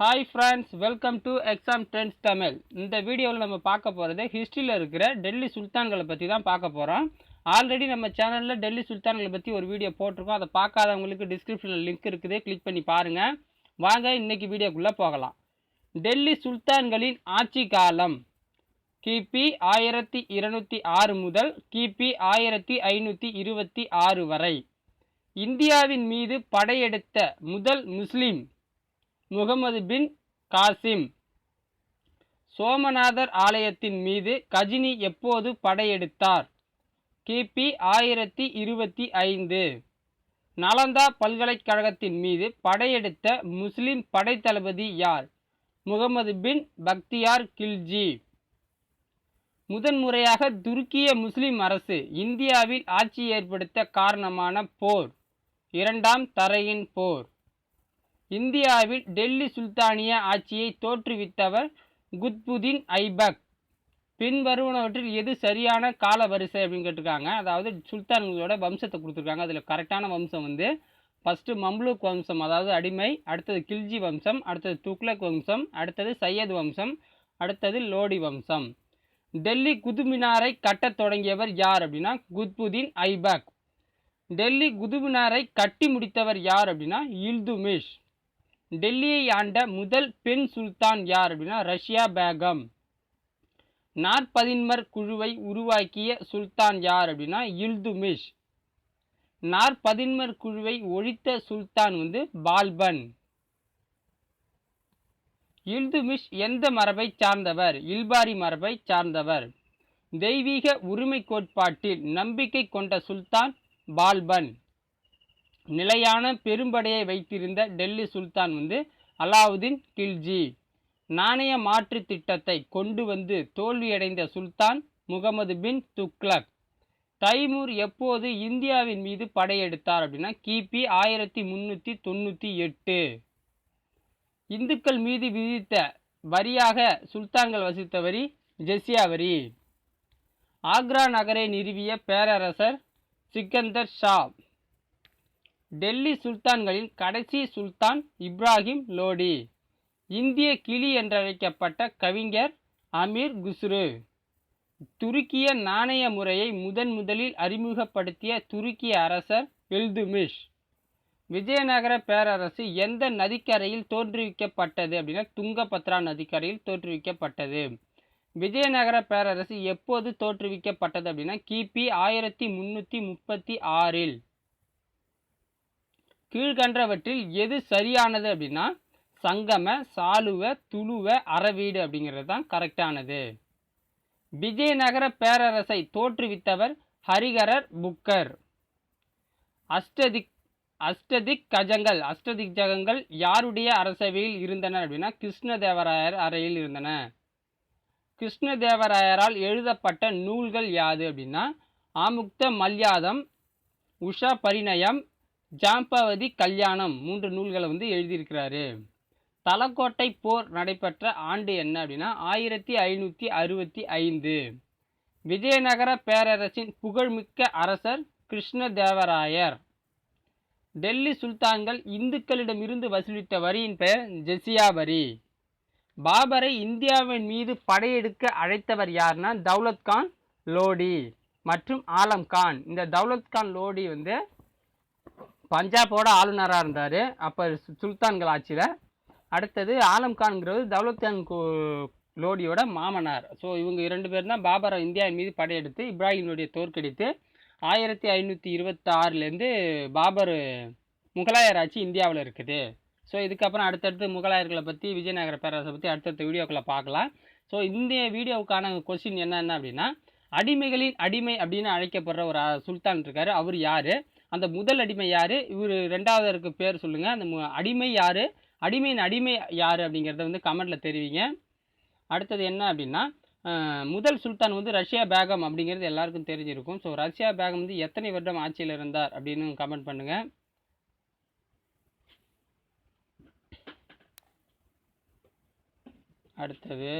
Hi friends, welcome to exam trends Tamil. இந்த வீடியோவில் நம்ம பார்க்க போகிறது ஹிஸ்ட்ரியில் இருக்கிற டெல்லி சுல்தான்களை பற்றி தான் பார்க்க போகிறோம். ஆல்ரெடி நம்ம சேனலில் டெல்லி சுல்தான்களை பற்றி ஒரு வீடியோ போட்டிருக்கோம். அதை பார்க்காதவங்களுக்கு டிஸ்கிரிப்ஷனில் லிங்க் இருக்குது, கிளிக் பண்ணி பாருங்கள். வாங்க இன்றைக்கி வீடியோக்குள்ளே போகலாம். டெல்லி சுல்தான்களின் ஆட்சி காலம் கிபி 1206 முதல் கிபி 1526 வரை. இந்தியாவின் மீது படையெடுத்த முதல் முஸ்லிம் முகமது பின் காசிம். சோமநாதர் ஆலயத்தின் மீது கஜினி எப்போது படையெடுத்தார்? கிபி 1025. நலந்தா பல்கலைக்கழகத்தின் மீது படையெடுத்த முஸ்லிம் படைத்தளபதி யார்? முகமது பின் பக்தியார் கில்ஜி. முதன்முறையாக துருக்கிய முஸ்லிம் அரசு இந்தியாவில் ஆட்சி ஏற்படுத்த காரணமான போர் இரண்டாம் தரையின் போர். இந்தியாவில் டெல்லி சுல்தானிய ஆட்சியை தோற்றுவித்தவர் குத்புதீன் ஐபக். பின்வருவனவற்றில் எது சரியான கால வரிசை அப்படின்னு கேட்டிருக்காங்க. அதாவது சுல்தான்களோட வம்சத்தை கொடுத்துருக்காங்க. அதில் கரெக்டான வம்சம் ஃபஸ்ட்டு மம்லூக் வம்சம், அதாவது அடிமை. அடுத்தது கில்ஜி வம்சம், அடுத்தது துக்ளக் வம்சம், அடுத்தது சையத் வம்சம், அடுத்தது லோடி வம்சம். டெல்லி குதுமினாரை கட்டத் தொடங்கியவர் யார் அப்படின்னா குத்புதீன் ஐபக். டெல்லி குதுமினாரை கட்டி முடித்தவர் யார் அப்படின்னா இல்துமிஷ். டெல்லியை ஆண்ட முதல் பெண் சுல்தான் யார் அப்படின்னா ரஷ்யா பேகம். நாற்பதின்மர் குழுவை உருவாக்கிய சுல்தான் யார் அப்படின்னா இல்துமிஷ். நாற்பதின்மர் குழுவை ஒழித்த சுல்தான் பால்பன். இல்துமிஷ் எந்த மரபை சார்ந்தவர்? இல்பாரி மரபை சார்ந்தவர். தெய்வீக உரிமை கோட்பாட்டில் நம்பிக்கை கொண்ட சுல்தான் பால்பன். நிலையான பெரும்படையை வைத்திருந்த டெல்லி சுல்தான் அலாவுதீன் கில்ஜி. நாணய மாற்று திட்டத்தை கொண்டு தோல்வியடைந்த சுல்தான் முகமது பின் துக்ளக். தைமூர் எப்போது இந்தியாவின் மீது படையெடுத்தார் அப்படின்னா கிபி 1398. இந்துக்கள் மீது விதித்த வரியாக சுல்தான்கள் வசித்த வரி ஜெசியா வரி. ஆக்ரா நகரை நிறுவிய பேரரசர் சிக்கந்தர் ஷா. டெல்லி சுல்தான்களின் கடைசி சுல்தான் இப்ராஹிம் லோடி. இந்திய கிளி என்றழைக்கப்பட்ட கவிஞர் அமீர் குஸ்ரு. துருக்கிய நாணய முறையை முதலில் அறிமுகப்படுத்திய துருக்கிய அரசர் இல்துமிஷ். விஜயநகர பேரரசு எந்த நதிக்கரையில் தோற்றுவிக்கப்பட்டது அப்படின்னா துங்கபத்ரா நதிக்கரையில் தோற்றுவிக்கப்பட்டது. விஜயநகர பேரரசு எப்போது தோற்றுவிக்கப்பட்டது அப்படின்னா கிபி 1336. கீழ்கண்டவற்றில் எது சரியானது அப்படின்னா சங்கம, சாளுவ, துளுவ, அரவீடு அப்படிங்கிறது தான் கரெக்டானது. விஜயநகர பேரரசை தோற்றுவித்தவர் ஹரிகரர் புக்கர். அஷ்டதிக் ஜகங்கள் யாருடைய அரசவையில் இருந்தன அப்படின்னா கிருஷ்ணதேவராயர் அறையில் இருந்தன. கிருஷ்ணதேவராயரால் எழுதப்பட்ட நூல்கள் யாது அப்படின்னா ஆமுக்த மல்யாதம், உஷா பரிணயம், ஜாம்பவதி கல்யாணம் 3 நூல்களை எழுதியிருக்கிறாரு. தலக்கோட்டை போர் நடைபெற்ற ஆண்டு என்ன அப்படின்னா 1565. விஜயநகர பேரரசின் புகழ்மிக்க அரசர் கிருஷ்ணதேவராயர். டெல்லி சுல்தான்கள் இந்துக்களிடமிருந்து வசூலித்த வரியின் பெயர் ஜெசியா வரி. பாபரை இந்தியாவின் மீது படையெடுக்க அழைத்தவர் யார்னா தௌலத்கான் லோடி மற்றும் ஆலம் கான். இந்த தௌலத்கான் லோடி பஞ்சாபோட ஆளுநராக இருந்தார் அப்போ சுல்தான்கள் ஆட்சியில். அடுத்தது ஆலம்கான்ங்கிறது தௌலத்கான் லோடியோட மாமனார். ஸோ இவங்க 2 பேர் தான் பாபரை இந்தியாவின் மீது படையெடுத்து இப்ராஹிமுடைய தோற்கடித்து 1526 பாபர் முகலாயர் ஆட்சி இந்தியாவில் இருக்குது. ஸோ இதுக்கப்புறம் அடுத்தடுத்து முகலாயர்களை பற்றி, விஜயநகர பேரரசை பற்றி அடுத்தடுத்த வீடியோக்களை பார்க்கலாம். ஸோ இந்த வீடியோவுக்கான கொஸ்டின் என்னென்ன அப்படின்னா அடிமைகளின் அடிமை அப்படின்னு அழைக்கப்படுற ஒரு சுல்தான் இருக்கார். அவர் யார்? அந்த முதல் அடிமை யார்? இவர் ரெண்டாவதற்கு பேர் சொல்லுங்கள். அந்த அடிமை யார்? அடிமையின் அடிமை யார் அப்படிங்கிறத கமெண்ட்டில் தெரிவிங்க. அடுத்தது என்ன அப்படின்னா முதல் சுல்தான் ரஷ்யா பேகம் அப்படிங்கிறது எல்லாருக்கும் தெரிஞ்சிருக்கும். ஸோ ரஷ்யா பேகம் எத்தனை வருடம் ஆட்சியில் இருந்தார் அப்படின்னு கமெண்ட் பண்ணுங்கள். அடுத்தது